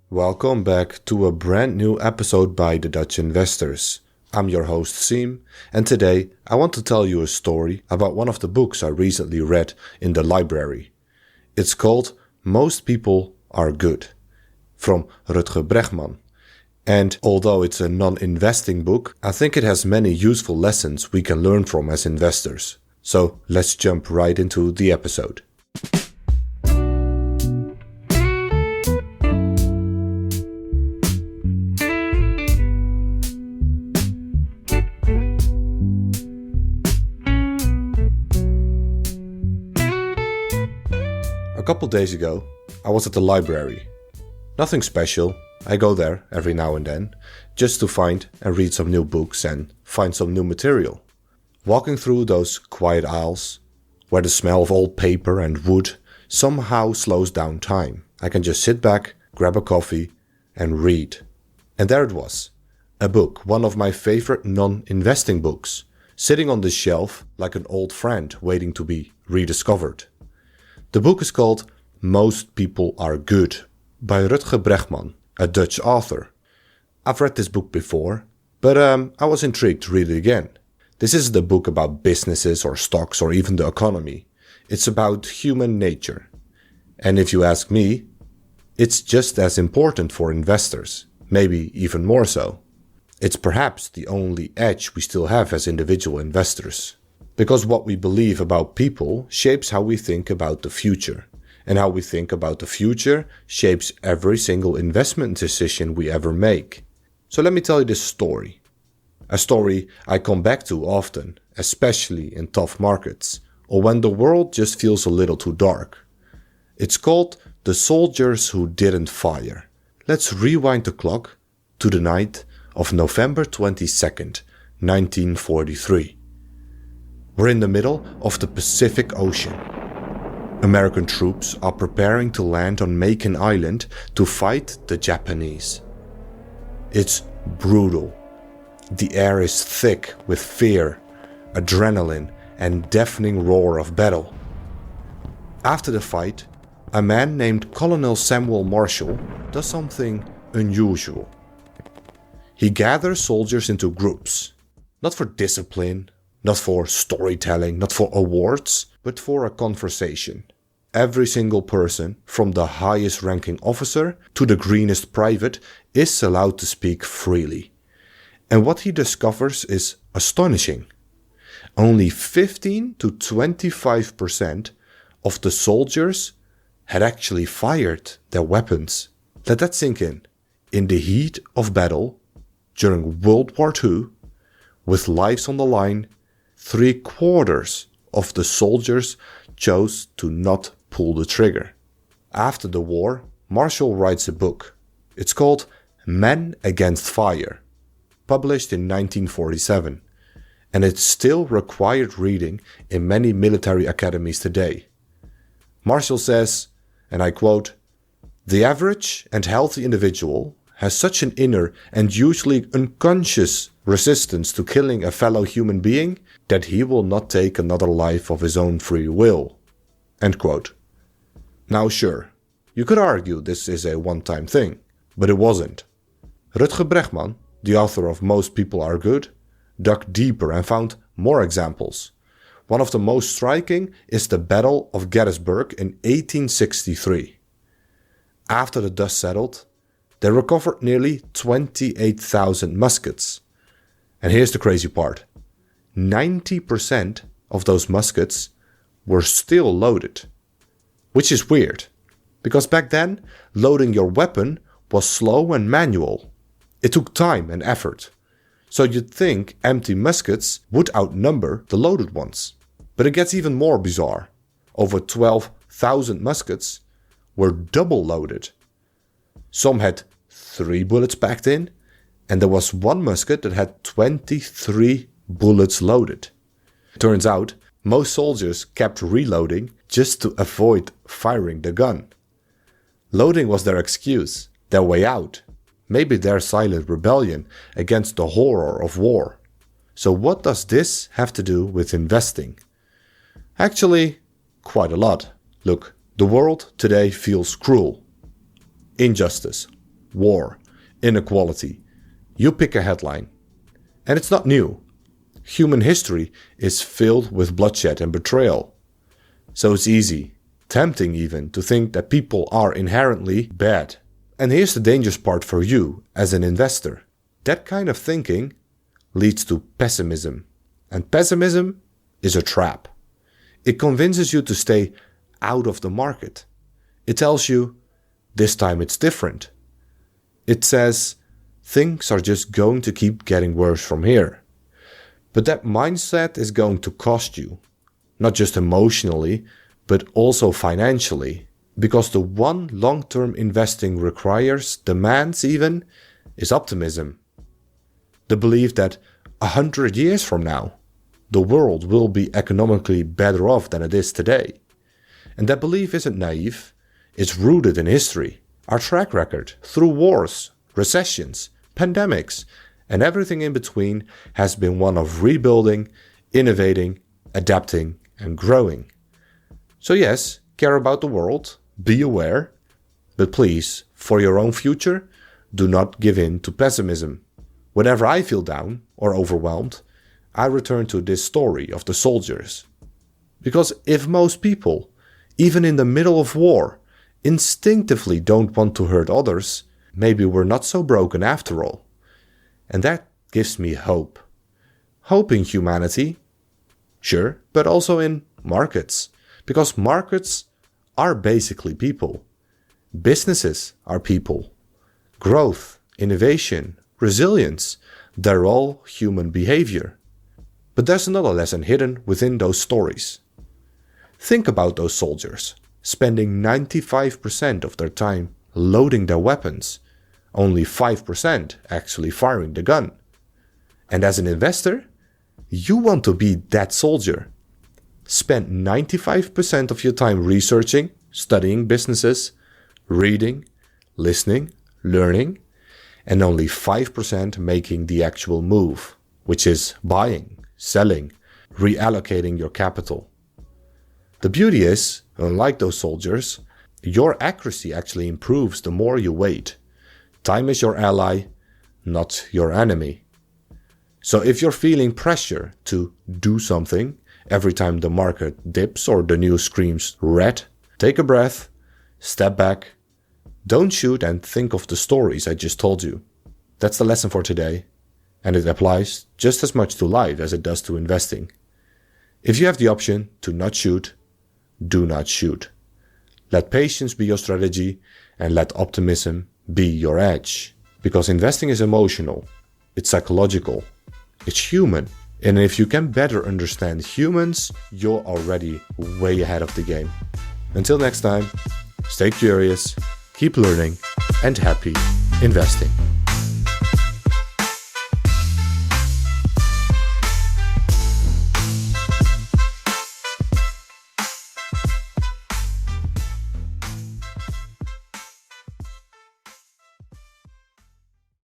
Welcome back to a brand new episode by the Dutch Investors. I'm your host Siem, and today I want to tell you a story about one of the books I recently read in the library. It's called Most People Are Good, from Rutger Bregman. And although it's a non-investing book, I think it has many useful lessons we can learn from as investors. So let's jump right into the episode. A couple days ago, I was at the library. Nothing special. I go there every now and then, just to find and read some new books and find some new material. Walking through those quiet aisles, where the smell of old paper and wood somehow slows down time. I can just sit back, grab a coffee, and read. And there it was, a book, one of my favorite non-investing books, sitting on the shelf like an old friend waiting to be rediscovered. The book is called Most People Are Good by Rutger Bregman, a Dutch author. I've read this book before, but I was intrigued to read it again. This isn't a book about businesses or stocks or even the economy. It's about human nature. And if you ask me, it's just as important for investors, maybe even more so. It's perhaps the only edge we still have as individual investors. Because what we believe about people shapes how we think about the future. And how we think about the future shapes every single investment decision we ever make. So let me tell you this story. A story I come back to often, especially in tough markets, or when the world just feels a little too dark. It's called The Soldiers Who Didn't Fire. Let's rewind the clock to the night of November 22nd, 1943. We're in the middle of the Pacific Ocean. American troops are preparing to land on Makin Island to fight the Japanese. It's brutal. The air is thick with fear, adrenaline, and deafening roar of battle. After the fight, a man named Colonel Samuel Marshall does something unusual. He gathers soldiers into groups, not for discipline, not for storytelling, not for awards, but for a conversation. Every single person, from the highest ranking officer to the greenest private, is allowed to speak freely. And what he discovers is astonishing. Only 15 to 25% of the soldiers had actually fired their weapons. Let that sink in. In the heat of battle, during World War II, with lives on the line, 3/4 of the soldiers chose to not pull the trigger. After the war, Marshall writes a book. It's called Men Against Fire, published in 1947, and it's still required reading in many military academies today. Marshall says, and I quote, "The average and healthy individual has such an inner and usually unconscious resistance to killing a fellow human being that he will not take another life of his own free will." End quote. Now sure, you could argue this is a one-time thing, but it wasn't. Rutger Bregman, the author of Most People Are Good, dug deeper and found more examples. One of the most striking is the Battle of Gettysburg in 1863. After the dust settled, they recovered nearly 28,000 muskets. And here's the crazy part. 90% of those muskets were still loaded. Which is weird, because back then, loading your weapon was slow and manual. It took time and effort. So you'd think empty muskets would outnumber the loaded ones. But it gets even more bizarre. Over 12,000 muskets were double loaded. Some had 3 bullets packed in, and there was one musket that had 23 bullets loaded. Turns out, most soldiers kept reloading just to avoid firing the gun. Loading was their excuse, their way out, maybe their silent rebellion against the horror of war. So what does this have to do with investing? Actually, quite a lot. Look, the world today feels cruel. Injustice, war, inequality. You pick a headline. And it's not new. Human history is filled with bloodshed and betrayal. So it's easy, tempting even, to think that people are inherently bad. And here's the dangerous part for you as an investor. That kind of thinking leads to pessimism. And pessimism is a trap. It convinces you to stay out of the market. It tells you, this time it's different. It says, things are just going to keep getting worse from here. But that mindset is going to cost you, not just emotionally, but also financially. Because the one long-term investing requires, demands even, is optimism. The belief that 100 years from now, the world will be economically better off than it is today. And that belief isn't naive, it's rooted in history, our track record, through wars, recessions, pandemics, and everything in between has been one of rebuilding, innovating, adapting, and growing. So yes, care about the world, be aware, but please, for your own future, do not give in to pessimism. Whenever I feel down or overwhelmed, I return to this story of the soldiers. Because if most people, even in the middle of war, instinctively don't want to hurt others, maybe we're not so broken after all. And that gives me hope. Hope in humanity, sure, but also in markets. Because markets are basically people. Businesses are people. Growth, innovation, resilience, they're all human behavior. But there's another lesson hidden within those stories. Think about those soldiers, spending 95% of their time loading their weapons, only 5% actually firing the gun. And as an investor, you want to be that soldier. Spend 95% of your time researching, studying businesses, reading, listening, learning, and only 5% making the actual move, which is buying, selling, reallocating your capital. The beauty is, unlike those soldiers, your accuracy actually improves the more you wait. Time is your ally, not your enemy. So if you're feeling pressure to do something every time the market dips or the news screams red, take a breath, step back, don't shoot, and think of the stories I just told you. That's the lesson for today, and it applies just as much to life as it does to investing. If you have the option to not shoot, do not shoot. Let patience be your strategy and let optimism be your edge. Because investing is emotional, it's psychological, it's human. And if you can better understand humans, you're already way ahead of the game. Until next time, stay curious, keep learning, and happy investing.